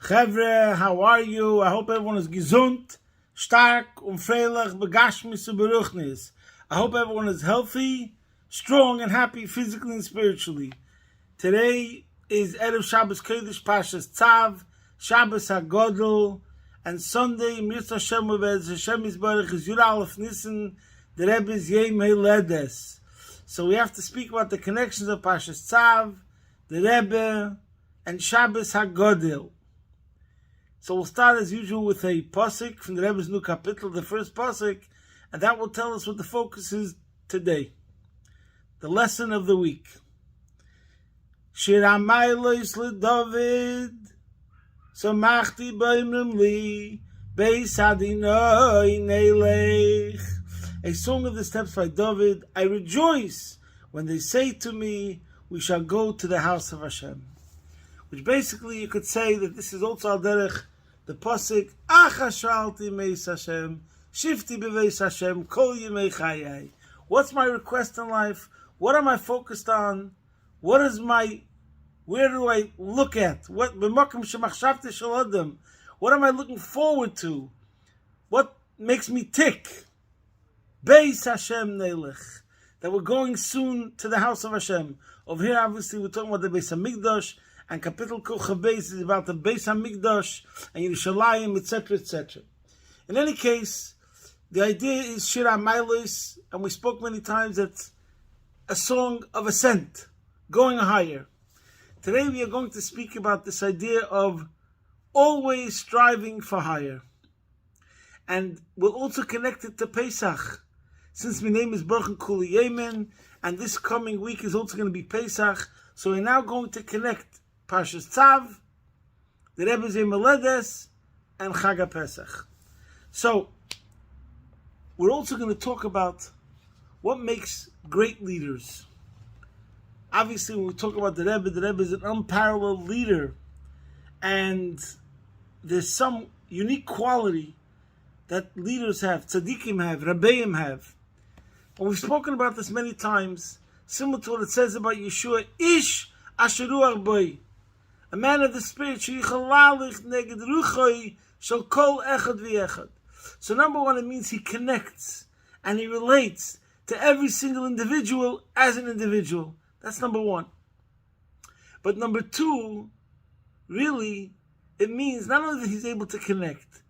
Chevre, how are you? I hope everyone is gesund, stark und freilich, begashmis und beruchnis. I hope everyone is healthy, strong and happy physically and spiritually. Today is Erev Shabbos Kodesh, Parshas Tzav, Shabbos HaGodel, and Sunday, Mirza Hashem Ubez, Hashem Yisbarach, is Yud Aleph Nissen, the Rebbe's Yom Heledes. So we have to speak about the connections of Parshas Tzav, the Rebbe, and Shabbos HaGodel. So we'll start as usual with a pasuk from the Rebbe's new kapitel, the first pasuk, and that will tell us what the focus is today. The lesson of the week. Shir Amaylos LeDavid, Samachti B'Imrim Li, Beis Adinoi Neilech. A song of the steps by David. I rejoice when they say to me, we shall go to the house of Hashem. Which basically you could say that this is also al derech the pasuk Achashalti Meis Hashem Shifti Beveis Hashem Kol Yemei Chayai. What's my request in life? What am I focused on? Where do I look at? What am I looking forward to? What makes me tick? Beis Hashem Neilech. That we're going soon to the house of Hashem. Over here, obviously, we're talking about the Beis HaMikdash, and Kapitel Kochav Beis is about the Beis HaMikdash and Yerushalayim, etc., etc. In any case, the idea is Shir HaMaylos, and we spoke many times that a song of ascent, going higher. Today we are going to speak about this idea of always striving for higher. And we'll also connect it to Pesach. Since my name is Baruch Kuli Yemen, and this coming week is also going to be Pesach, so we're now going to connect Parshas Tzav, the Rebbe's Yom Heledes, and Chag Pesach. So, we're also going to talk about what makes great leaders. Obviously, when we talk about the Rebbe is an unparalleled leader, and there's some unique quality that leaders have, tzaddikim have, rabbeim have. And we've spoken about this many times, similar to what it says about Yeshua, Ish asher ruach boi, a man of the spirit, sheyichal lalich neged ruchoi shel kol echad v'echad. So number one, it means he connects and he relates to every single individual as an individual. That's number one. But number two, really, it means not only that he's able to connect,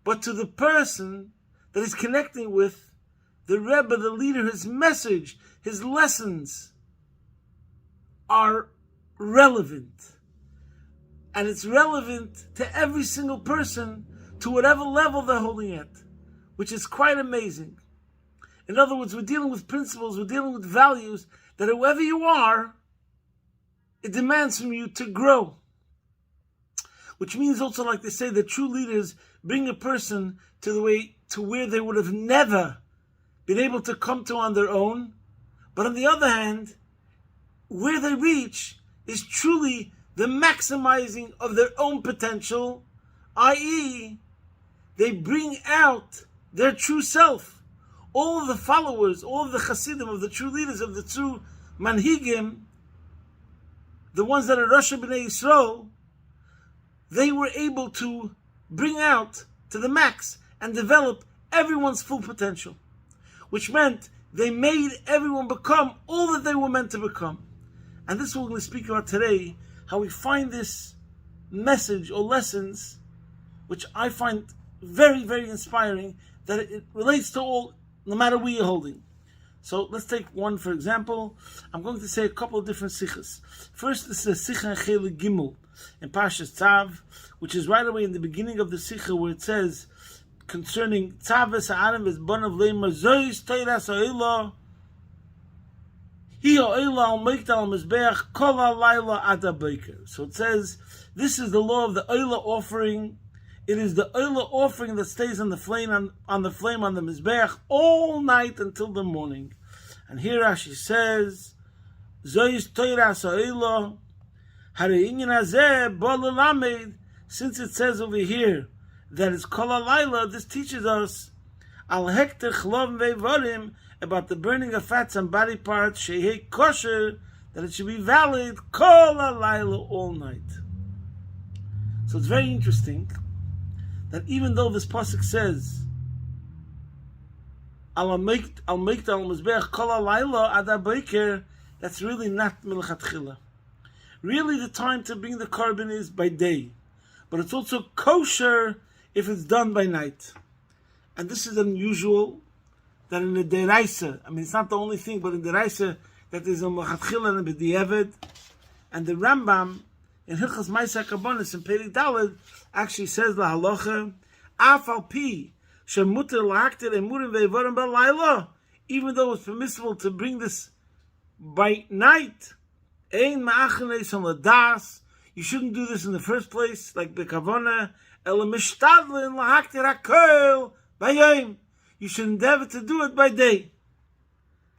but to the person that he's connecting with, the Rebbe, the leader, his message, his lessons are relevant. And it's relevant to every single person, to whatever level they're holding at, which is quite amazing. In other words, we're dealing with principles, we're dealing with values, that whoever you are, it demands from you to grow. Which means also, like they say, that true leaders bring a person to where they would have never been able to come to on their own. But on the other hand, where they reach is truly the maximizing of their own potential, i.e., they bring out their true self. All of the followers, all of the Hasidim, of the true leaders, of the true Manhigim, the ones that are Rosh B'nai Yisrael, they were able to bring out to the max and develop everyone's full potential, which meant they made everyone become all that they were meant to become. And this is what we're going to speak about today, how we find this message or lessons, which I find very, very inspiring, that it relates to all, no matter where you're holding. So let's take one for example. I'm going to say a couple of different sichas. First, this is a sicha Chele Gimel in Parshas Tzav, which is right away in the beginning of the sicha, where it says concerning Tzav es ha'adam es bonav leimar zois teiras ha'olah hi ha'olah al meikta al mizbeach kol ha'layla ad ha'boker. So it says, this is the law of the olah offering. It is the olah offering that stays on the flame on the mizbeach all night until the morning. And here Rashi says, zois teiras ha'olah hareinyan hazeh bo lelamed. Since it says over here that it's kol halayla, this teaches us al hekter chlov ve'varim, about the burning of fats and body parts, shehei kosher, that it should be valid kol halayla, all night. So it's very interesting that even though this pasuk says, I'll make the al-mizbeach kol halayla ad haboker, that's really not milchatchila. Really the time to bring the carbon is by day. But it's also kosher if it's done by night. And this is unusual that in the deraisa, I mean it's not the only thing, but in the deraisa that there's a milchatchila and a b'diavad. And the Rambam in Hilchos Ma'aseh HaKarbonos in Perek Daled actually says la halacha af al pi shemuter lahaktir emurim ve'evorim b'layla, even though it's permissible to bring this by night, ein ma'achanes on ladas, you shouldn't do this in the first place, like bekavona ela mishtadlin lahaktir hakol bayayim. You should endeavor to do it by day.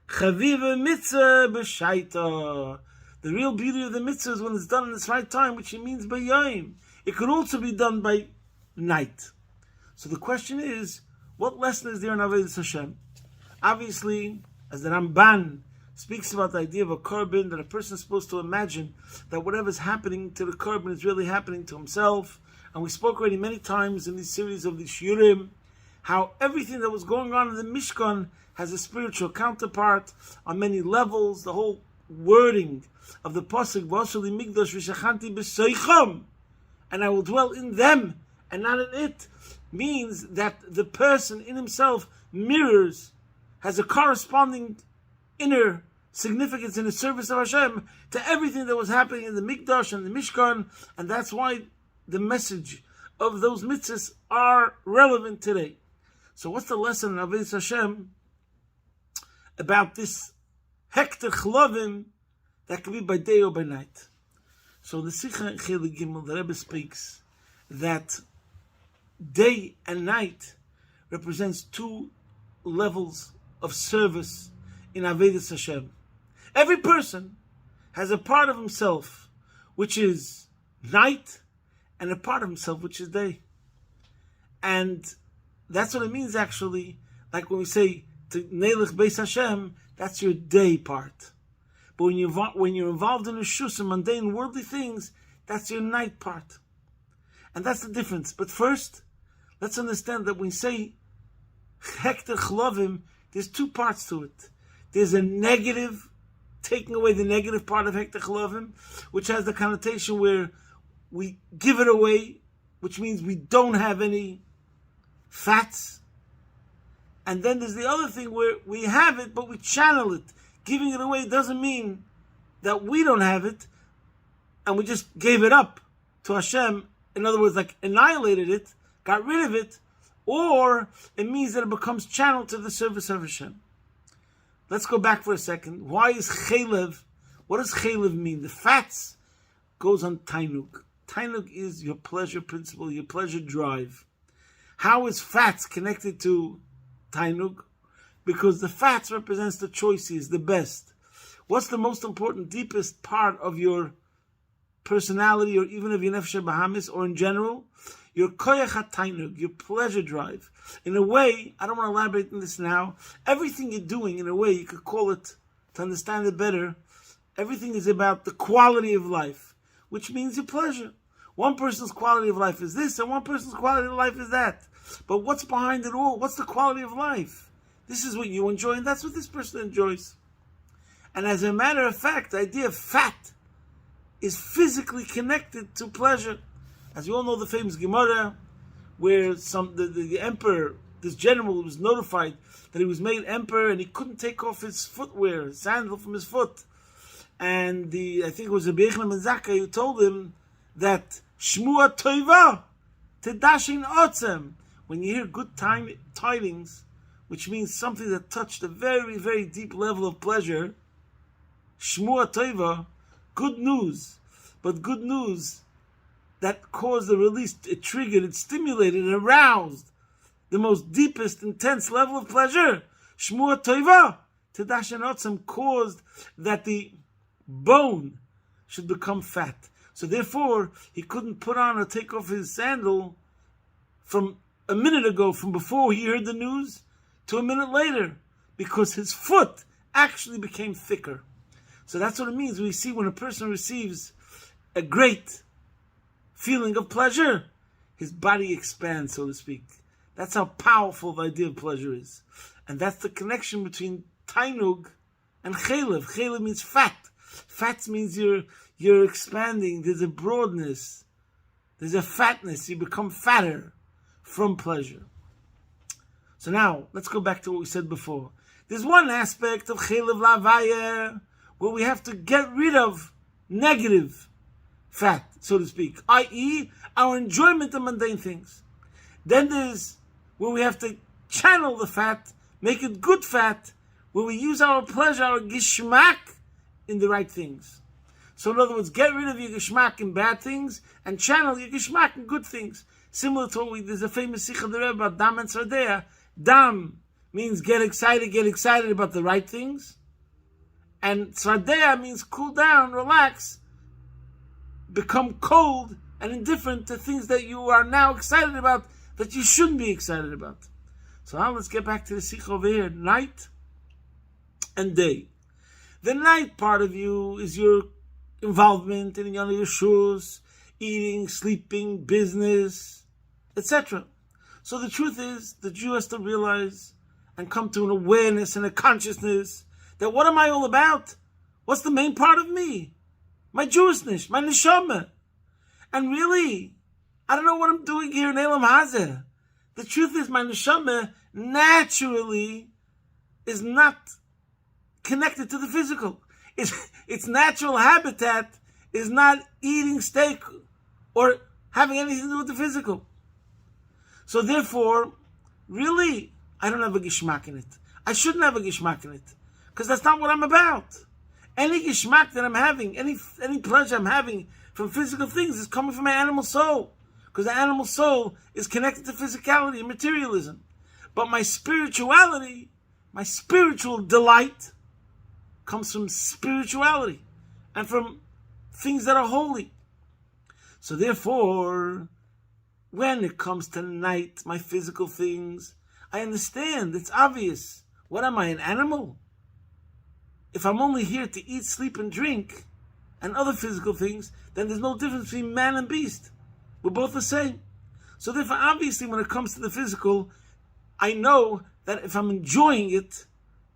Chaviva mitzvah b'shaita. The real beauty of the mitzvah is when it's done in its right time, which it means by yom. It could also be done by night. So the question is, what lesson is there in Avodas Hashem? Obviously, as the Ramban speaks about the idea of a korban, that a person is supposed to imagine that whatever is happening to the korban is really happening to himself. And we spoke already many times in this series of the shiurim, how everything that was going on in the Mishkan has a spiritual counterpart on many levels. The whole wording of the pasuk v'asali migdash v'shachanti b'seicham, and I will dwell in them and not in it, means that the person in himself mirrors, has a corresponding inner significance in the service of Hashem to everything that was happening in the Mikdash and the Mishkan, and that's why the message of those mitzvahs are relevant today. So what's the lesson in Avodas Hashem about this hekter chlovim that can be by day or by night? So the Sikha in Chilei Gimel, the Rebbe speaks that day and night represents two levels of service in Avodas Hashem. Every person has a part of himself which is night and a part of himself which is day. And that's what it means actually, like when we say to Neilach Beis Hashem, that's your day part. But when you're involved in Rishus and mundane worldly things, that's your night part. And that's the difference. But first, let's understand that when we say Hekter Chlovim, there's two parts to it. There's a negative, taking away the negative part of Hekter Chlovim, which has the connotation where we give it away, which means we don't have any fats. And then there's the other thing where we have it, but we channel it. Giving it away doesn't mean that we don't have it, and we just gave it up to Hashem. In other words, like annihilated it, got rid of it, or it means that it becomes channeled to the service of Hashem. Let's go back for a second. Why is chelev? What does chelev mean? The fats goes on tainug. Tainug is your pleasure principle, your pleasure drive. How is fats connected to tainug? Because the fats represents the choices, the best. What's the most important, deepest part of your personality, or even of your nefesh bahamis, or in general? Your koyach hatainug, your pleasure drive. In a way, I don't want to elaborate on this now, everything you're doing, in a way, you could call it, to understand it better, everything is about the quality of life, which means your pleasure. One person's quality of life is this, and one person's quality of life is that. But what's behind it all? What's the quality of life? This is what you enjoy, and that's what this person enjoys. And as a matter of fact, the idea of fat is physically connected to pleasure. As you all know, the famous Gemara, where the emperor, this general, was notified that he was made emperor, and he couldn't take off his footwear, his sandal from his foot. And I think it was Rabbi ben Zakkai who told him that Shmua Toiva Tedashin Otzem. When you hear good tidings, which means something that touched a very, very deep level of pleasure, Shmua Toiva, good news, but good news that caused the release, it triggered, it stimulated, it aroused the most deepest, intense level of pleasure. Shmua Toiva, Tedashin Otzem, caused that the bone should become fat. So therefore, he couldn't put on or take off his sandal from a minute ago, from before he heard the news, to a minute later, because his foot actually became thicker. So that's what it means. We see when a person receives a great feeling of pleasure, his body expands, so to speak. That's how powerful the idea of pleasure is. And that's the connection between tainug and chelev. Chelev means fat. Fat means you're expanding. There's a broadness. There's a fatness. You become fatter from pleasure. So now, let's go back to what we said before. There's one aspect of chelev lavaya where we have to get rid of negative fat, so to speak, i.e., our enjoyment of mundane things. Then there's where we have to channel the fat, make it good fat, where we use our pleasure, our gishmak, in the right things. So in other words, get rid of your gishmak in bad things and channel your gishmak in good things. Similar to there's a famous sikh of the Rebbe about dam and tzardea. Dam means get excited about the right things. And tzardea means cool down, relax, become cold and indifferent to things that you are now excited about that you shouldn't be excited about. So now let's get back to the sikh over here. Night and day. The night part of you is your involvement in your shus, eating, sleeping, business, etc. So the truth is, the Jew has to realize and come to an awareness and a consciousness that what am I all about? What's the main part of me? My Jewishness, my neshama. And really, I don't know what I'm doing here in Elam Hazeh. The truth is, my neshama naturally is not connected to the physical. Its natural habitat is not eating steak or having anything to do with the physical. So therefore, really, I don't have a gishmak in it. I shouldn't have a gishmak in it, because that's not what I'm about. Any gishmak that I'm having, any pleasure I'm having from physical things is coming from my animal soul, because the animal soul is connected to physicality and materialism. But my spirituality, my spiritual delight, comes from spirituality and from things that are holy. So therefore, when it comes to night, my physical things, I understand, it's obvious. What am I, an animal? If I'm only here to eat, sleep, and drink, and other physical things, then there's no difference between man and beast. We're both the same. So therefore, obviously, when it comes to the physical, I know that if I'm enjoying it,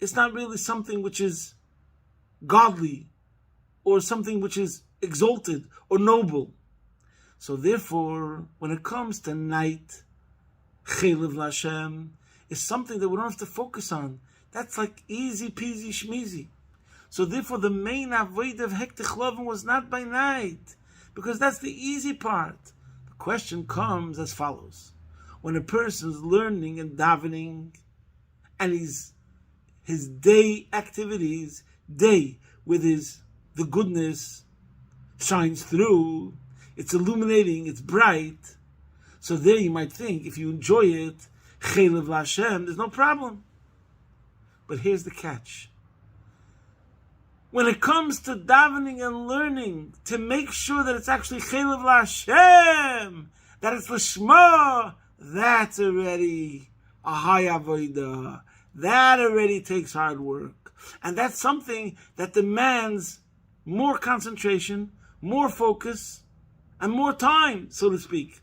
it's not really something which is godly, or something which is exalted or noble. So therefore, when it comes to night, chelev l'Hashem is something that we don't have to focus on. That's like easy peasy shmeezy. So therefore, the main avodah of hektish lovin was not by night, because that's the easy part. The question comes as follows: when a person is learning and davening, and his day activities, with the goodness shines through, it's illuminating, it's bright. So there you might think, if you enjoy it, chelev l'Hashem, there's no problem. But here's the catch. When it comes to davening and learning, to make sure that it's actually chelev l'Hashem, that it's l'shma, that's already a high avodah. That already takes hard work. And that's something that demands more concentration, more focus, and more time, so to speak.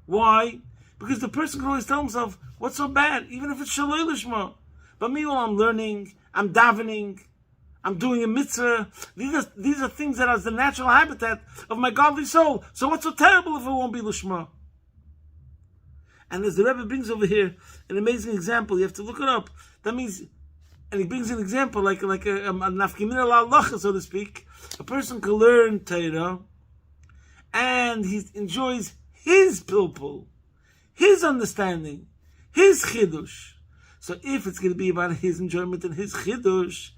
Why? Because the person can always tell himself, what's so bad? Even if it's shaloi lishma. But meanwhile, I'm learning, I'm davening, I'm doing a mitzvah. These are things that are the natural habitat of my godly soul. So what's so terrible if it won't be lishma? And as the Rebbe brings over here an amazing example, you have to look it up. That means, and he brings an example like a nafkimina la'alacha, so to speak. A person can learn Torah, and he enjoys his pilpul, his understanding, his chidush. So if it's going to be about his enjoyment and his chidush,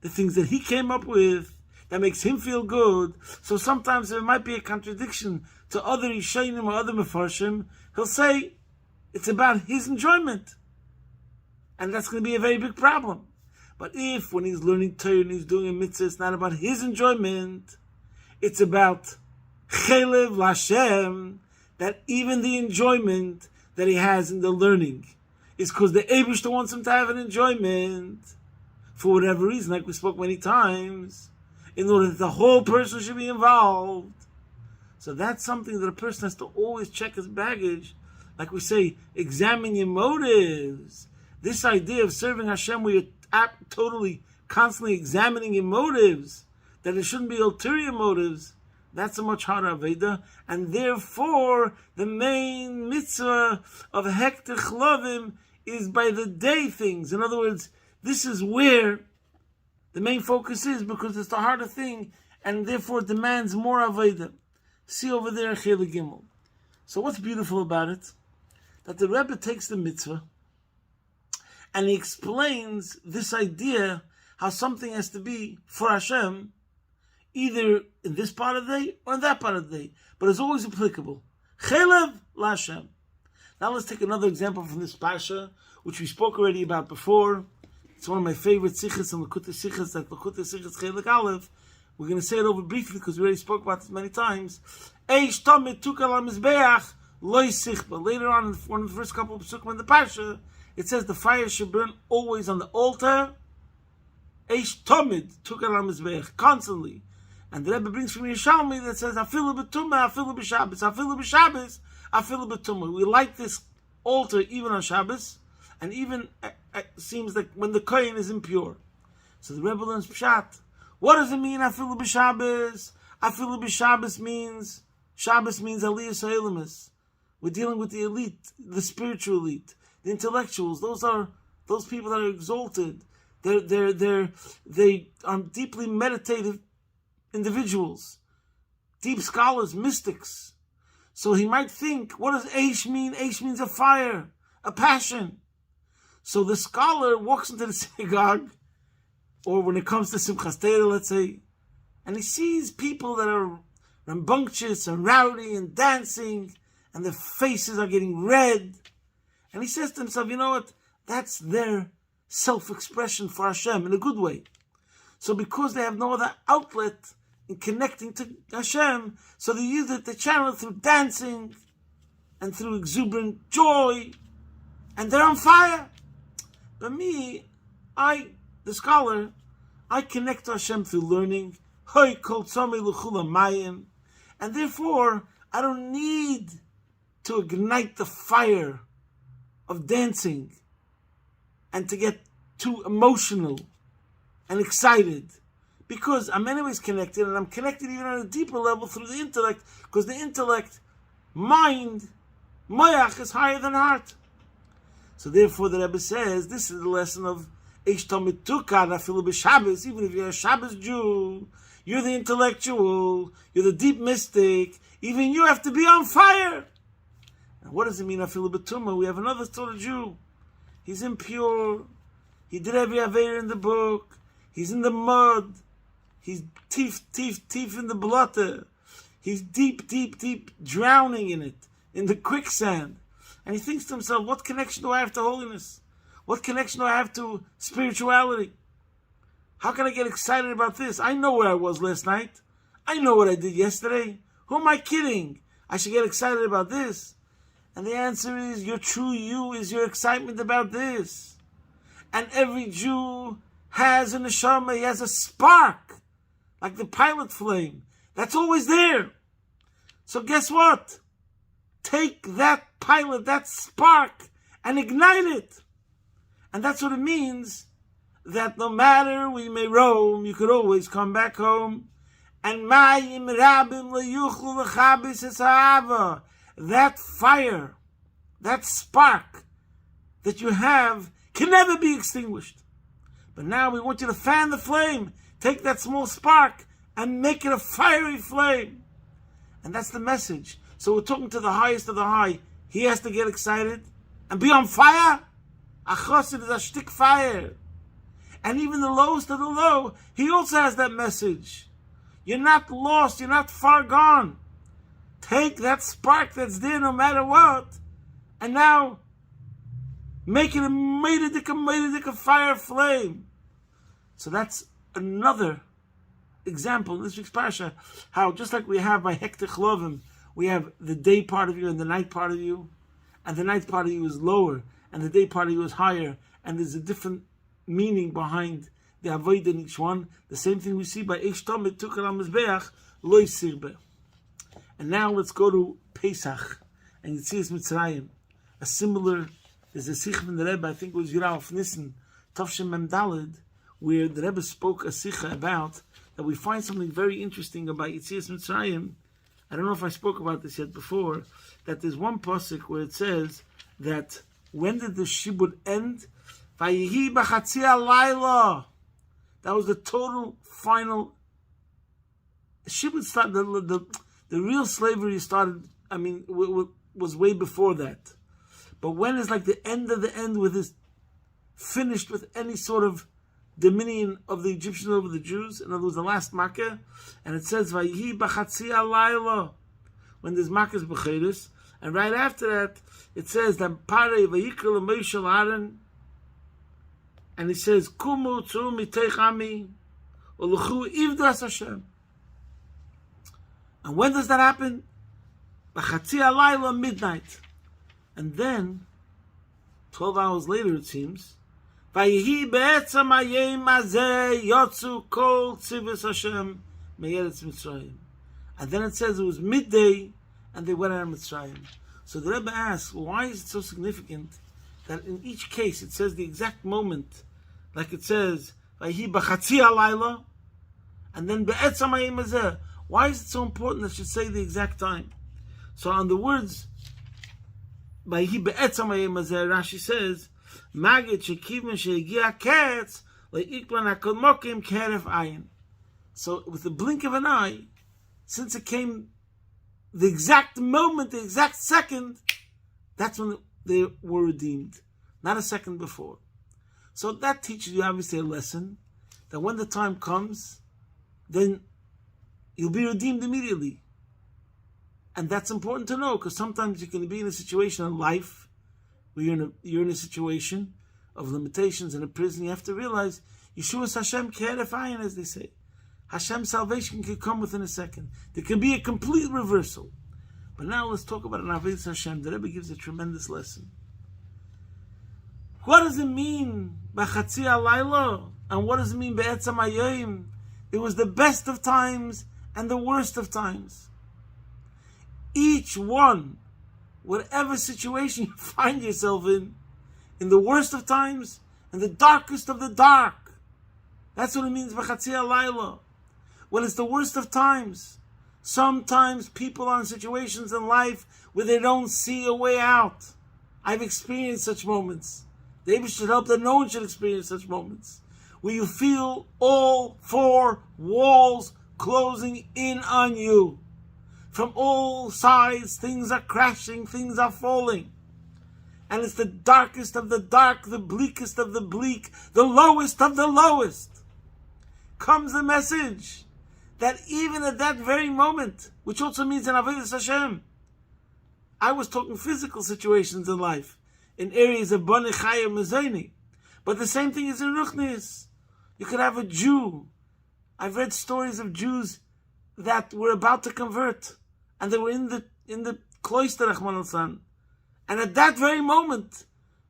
the things that he came up with, that makes him feel good, so sometimes there might be a contradiction to other Yishayim or other Mefarshim, he'll say, it's about his enjoyment. And that's going to be a very big problem. But if when he's learning Torah and he's doing a mitzvah, it's not about his enjoyment, it's about chelev l'Hashem, that even the enjoyment that he has in the learning is because the Eibishter wants him to have an enjoyment for whatever reason, like we spoke many times, in order that the whole person should be involved. So that's something that a person has to always check his baggage. Like we say, examine your motives. This idea of serving Hashem where you're totally, constantly examining your motives, that it shouldn't be ulterior motives, that's a much harder Aveda. And therefore, the main mitzvah of Hekter Chlovim is by the day things. In other words, this is where the main focus is, because it's the harder thing, and therefore it demands more Aveda. See over there, Chele Gimel. So what's beautiful about it? That the Rebbe takes the mitzvah and he explains this idea how something has to be for Hashem, either in this part of the day or in that part of the day, but it's always applicable. Chelev LaHashem. Now let's take another example from this Parsha, which we spoke already about before. It's one of my favorite sichos in Lekutei Sichos, that Lekutei Sichos Chelik Aleph. We're going to say it over briefly because we already spoke about this many times. Eish Tamid Tukal HaMizbeach Loi Sichba. Later on, in one of the first couple of psukim in the Parsha, it says the fire should burn always on the altar. Eish Tamid Tukal HaMizbeach, constantly. And the Rebbe brings from Yerushalmi that says Afilu B'tumah, Afilu B'Shabbos, Afilu B'Shabbos, Afilu B'tumah. We light this altar even on Shabbos, and even it seems like when the kohen is impure. So the Rebbe learns Pshat. What does it mean, Afilu B'Shabbos? Afilu B'Shabbos means Aliyah So'elamis. We're dealing with the elite, the spiritual elite, the intellectuals. Those people that are exalted. They are deeply meditative individuals, deep scholars, mystics. So he might think, what does Eish mean? Eish means a fire, a passion. So the scholar walks into the synagogue, or when it comes to Simchas Torah, let's say, and he sees people that are rambunctious and rowdy and dancing, and their faces are getting red. And he says to himself, you know what? That's their self-expression for Hashem in a good way. So because they have no other outlet in connecting to Hashem, so they use it, they channel it through dancing and through exuberant joy, and they're on fire. But me, the scholar, I connect to Hashem through learning, and therefore I don't need to ignite the fire of dancing and to get too emotional and excited, because I'm anyways connected, and I'm connected even on a deeper level through the intellect, because the intellect, mind, moyach, is higher than heart. So therefore the Rebbe says, this is the lesson of Eish Tamid Tukal Afilu B'Shabbos. Even if you're a Shabbos Jew, you're the intellectual, you're the deep mystic, even you have to be on fire. And what does it mean, Afilu B'Tumah? We have another sort of Jew. He's impure. He did every Aveir in the book. He's in the mud. He's teeth in the blotter. He's deep drowning in it, in the quicksand. And he thinks to himself, what connection do I have to holiness? What connection do I have to spirituality? How can I get excited about this? I know where I was last night. I know what I did yesterday. Who am I kidding? I should get excited about this. And the answer is, your true you is your excitement about this. And every Jew has a neshama, he has a spark, like the pilot flame. That's always there. So guess what? Take that pilot, that spark, and ignite it. And that's what it means, that no matter we may roam, you could always come back home. And mayim rabim leyuchlu lechabis es ha'ava. That fire, that spark that you have can never be extinguished. But now we want you to fan the flame. Take that small spark and make it a fiery flame. And that's the message. So we're talking to the highest of the high. He has to get excited and be on fire. A chassid is a shtick fire. And even the lowest of the low, he also has that message. You're not lost. You're not far gone. Take that spark that's there no matter what, and now make it a meidedika fire flame. So that's another example in this week's Parsha, how just like we have by Hekter Chlovim, we have the day part of you and the night part of you, and the night part of you is lower, and the day part of you is higher, and there's a different meaning behind the avoid in each one. The same thing we see by Eish Tamid Tukal HaMizbeach Lo Yisirbe. And now let's go to Pesach and Yetzias Mitzrayim. There's a Sikh from the Rebbe, I think it was Yiraf Nissen, Tavshem Mem Daled, where the Rebbe spoke a Sikha about that we find something very interesting about Yetzias Mitzrayim. I don't know if I spoke about this yet before, that there's one pasuk where it says that when did the Shibud end? Vayihi b'chatzi halayla. That was the total final. Shibud started, the real slavery started, was way before that. But when is like the end of the end, with this finished with any sort of dominion of the Egyptians over the Jews? In other words, the last Makkah, and it says Vayihi b'chatzi halayla, when there's Makkah's b'cheres, and right after that it says that Parei vayikra l'Moshe l'Aaron, and he says Kumu tzu miteich ami u'luchu ivdu es Hashem. And when does that happen? B'chatzi halayla, midnight. And then 12 hours later, it seems, Vayihi be'etzam hayom hazeh yotzu kol tzivos Hashem me'eretz Mitzrayim. And then it says it was midday, and they went out of Mitzrayim. So the Rebbe asks, why is it so significant that in each case it says the exact moment, like it says Vayihi b'chatzi halayla, and then be'etzam hayom hazeh? Why is it so important that it should say the exact time? So on the words Vayihi be'etzam hayom hazeh, Rashi says, Magid shekivin she'egia ketz le'iklan hakodmokim keref ayin. So with the blink of an eye, since it came the exact moment, the exact second, that's when they were redeemed, not a second before. So that teaches you obviously a lesson, that when the time comes, then you'll be redeemed immediately. And that's important to know, because sometimes you can be in a situation in life where you're in a situation of limitations in a prison. You have to realize Yeshua's Hashem keref ayin, as they say. Hashem's salvation can come within a second. There can be a complete reversal. But now let's talk about an Avodas Hashem. The Rebbe gives a tremendous lesson. What does it mean b'chatzi halayla? And what does it mean be'etzam hayom? It was the best of times and the worst of times. Each one, whatever situation you find yourself in the worst of times and the darkest of the dark. That's what it means b'chatzi halayla. When it's the worst of times, sometimes people are in situations in life where they don't see a way out. I've experienced such moments. Maybe should help that no one should experience such moments, where you feel all four walls closing in on you. From all sides, things are crashing, things are falling. And it's the darkest of the dark, the bleakest of the bleak, the lowest of the lowest. Comes the message that even at that very moment, which also means in Avodas Hashem, I was talking physical situations in life, in areas of Bani Chaya Mezoni, but the same thing is in Ruchnis. You could have a Jew. I've read stories of Jews that were about to convert, and they were in the cloister, Rahman al-San. And at that very moment,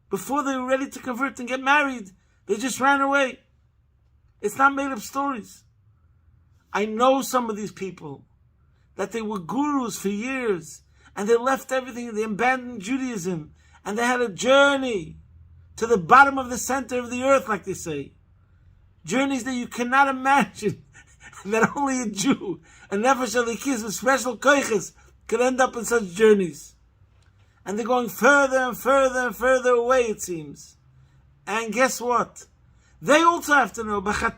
before they were ready to convert and get married, they just ran away. It's not made up stories. I know some of these people, that they were gurus for years, and they left everything, they abandoned Judaism, and they had a journey to the bottom of the center of the earth, like they say. Journeys that you cannot imagine, that only a Jew, a Nefesh Elikis with special koiches, could end up in such journeys. And they're going further and further and further away, it seems. And guess what? They also have to know, b'chatzi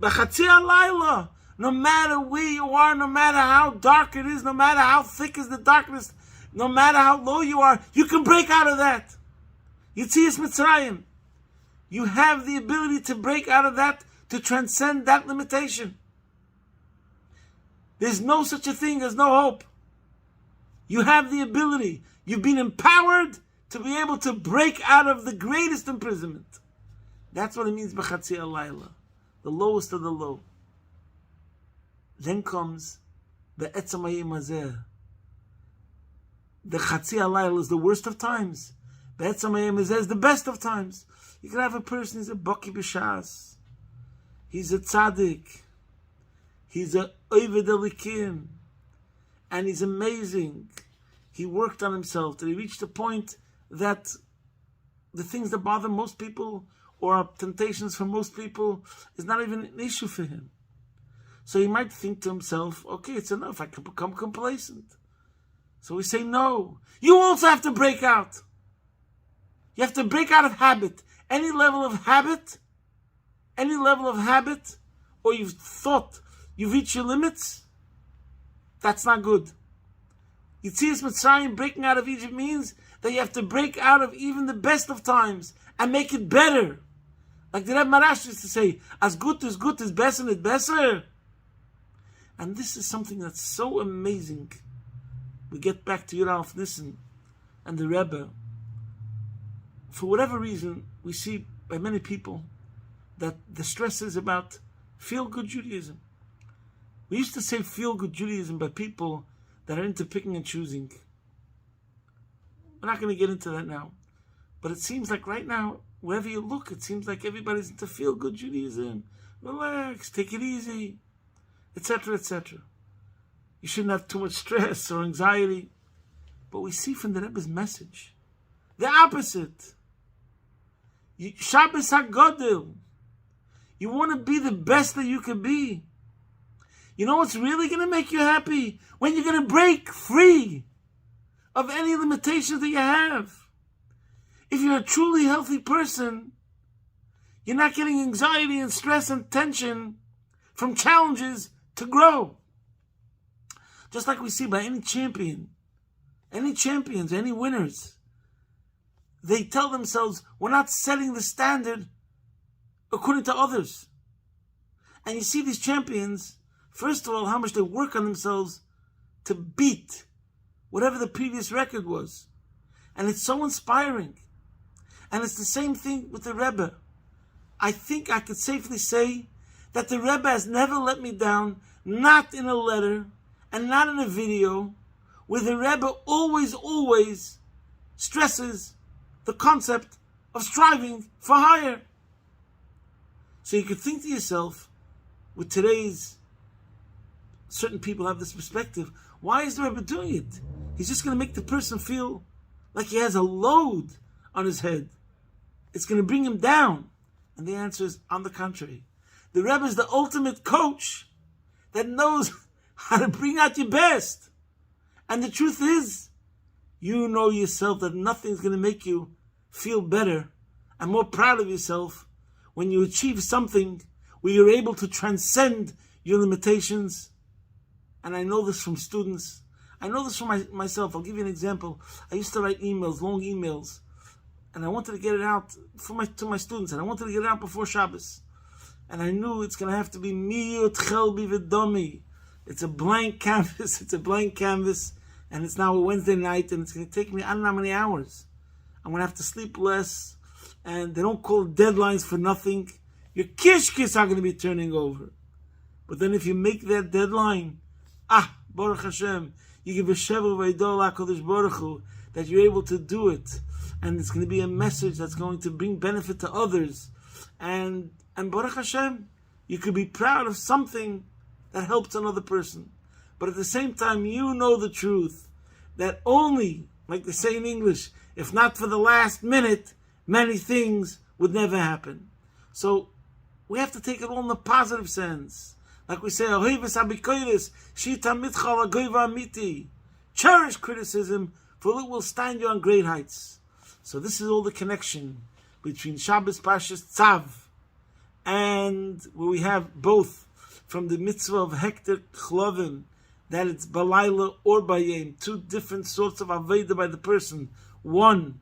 halayla, no matter where you are, no matter how dark it is, no matter how thick is the darkness, no matter how low you are, you can break out of that. Yetzias Mitzrayim. You have the ability to break out of that, to transcend that limitation. There's no such a thing as no hope. You have the ability. You've been empowered to be able to break out of the greatest imprisonment. That's what it means b'chatzi halayla, the lowest of the low. Then comes be'etzam hayom hazeh. The chatzi halayla is the worst of times. Be'etzam hayom hazeh is the best of times. You can have a person, he's a baki b'shas, he's a tzaddik, he's a oved elikim, And he's amazing. He worked on himself till he reached a point that the things that bother most people or are temptations for most people is not even an issue for him. So he might think to himself, okay, it's enough, I can become complacent. So we say, no. You also have to break out. You have to break out of habit. Any level of habit, or you've thought you've reached your limits, that's not good. Yetzias Mitzrayim, breaking out of Egypt, means that you have to break out of even the best of times and make it better. Like the Rebbe Marash used to say, as good is besser and besser. And this is something that's so amazing. We get back to Yudalf Nissen and the Rebbe. For whatever reason, we see by many people that the stress is about feel-good Judaism. We used to say feel-good Judaism by people that are into picking and choosing. We're not going to get into that now. But it seems like right now, wherever you look, it seems like everybody's into feel-good Judaism. Relax, take it easy, etc., etc. You shouldn't have too much stress or anxiety. But we see from the Rebbe's message the opposite. Shabbos HaGodel. You want to be the best that you can be. You know what's really going to make you happy? When you're going to break free of any limitations that you have. If you're a truly healthy person, you're not getting anxiety and stress and tension from challenges to grow. Just like we see by any champion, any champions, any winners, they tell themselves, we're not setting the standard according to others. And you see these champions, first of all, how much they work on themselves to beat whatever the previous record was. And it's so inspiring. And it's the same thing with the Rebbe. I think I could safely say that the Rebbe has never let me down, not in a letter and not in a video, where the Rebbe always stresses the concept of striving for higher. So you could think to yourself, with today's, certain people have this perspective, why is the Rebbe doing it? He's just going to make the person feel like he has a load on his head. It's going to bring him down. And the answer is, on the contrary. The Rebbe is the ultimate coach that knows how to bring out your best. And the truth is, you know yourself that nothing's going to make you feel better and more proud of yourself when you achieve something where you're able to transcend your limitations. And I know this from students. I know this from myself. I'll give you an example. I used to write emails, long emails, and I wanted to get it out to my students, and I wanted to get it out before Shabbos. And I knew it's going to have to be miyut chelbi v'domi. It's a blank canvas. And it's now a Wednesday night, and it's going to take me I don't know how many hours. I'm going to have to sleep less, and they don't call deadlines for nothing. Your kishkis are going to be turning over. But then if you make that deadline, Baruch Hashem, you give a shevu v'idol HaKadosh Baruch Hu, that you're able to do it. And it's going to be a message that's going to bring benefit to others. And Baruch Hashem, you could be proud of something that helps another person. But at the same time, you know the truth that only, like they say in English, if not for the last minute, many things would never happen. So we have to take it all in the positive sense. Like we say, cherish criticism, for it will stand you on great heights. So this is all the connection between Shabbos Parshas Tzav, and where we have both from the mitzvah of Hekter Chlovim, that it's Balayla or Bayim, two different sorts of Aveda by the person. One,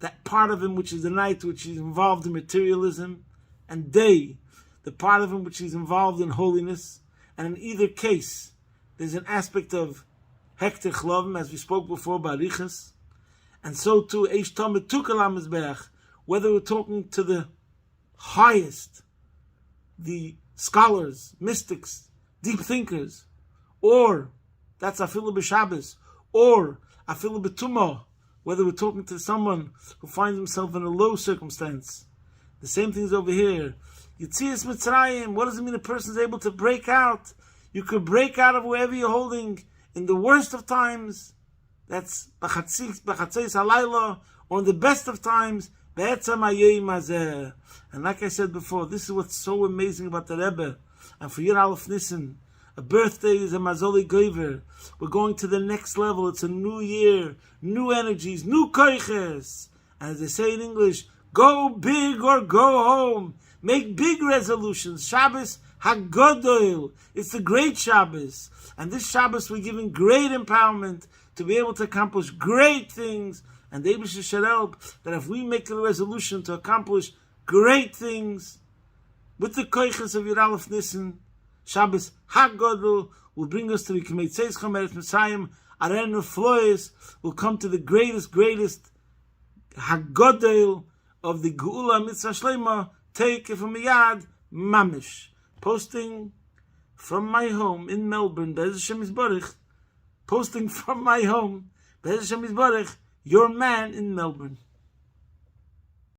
that part of him which is the night, which is involved in materialism, and day, the part of him which is involved in holiness. And in either case, there's an aspect of Hekter Chlovim, as we spoke before, Barichas, and so too, Eish Tomet Tukalam Mizbeach, whether we're talking to the highest, the scholars, mystics, deep thinkers, or that's afilu b'Shabbos, or afilu b'Tumah, whether we're talking to someone who finds himself in a low circumstance. The same thing is over here. Yetzias Mitzrayim, what does it mean a person is able to break out? You could break out of wherever you're holding in the worst of times, that's b'chatzeis halayla, or in the best of times, be'etzam hayom hazeh. And like I said before, this is what's so amazing about the Rebbe. And for Yud Aleph Nisan, a birthday is a mazoli goiver. We're going to the next level. It's a new year, new energies, new koiches. And as they say in English, go big or go home. Make big resolutions. Shabbos HaGodol. It's the great Shabbos. And this Shabbos we're giving great empowerment to be able to accomplish great things. And the Eibush should help that if we make a resolution to accomplish great things with the koiches of Yud Aleph Nisan, Shabbos HaGodol will bring us to the K'meitzeis Chomeres Messiah. Arenu Flois will come to the greatest HaGodol of the Geula Mitzvah Shlema. Take it from Miyad Mamish. Posting from my home in Melbourne, Be'ez Hashem Yisborich. Posting from my home, Be'ez Hashem Yisborich, your man in Melbourne.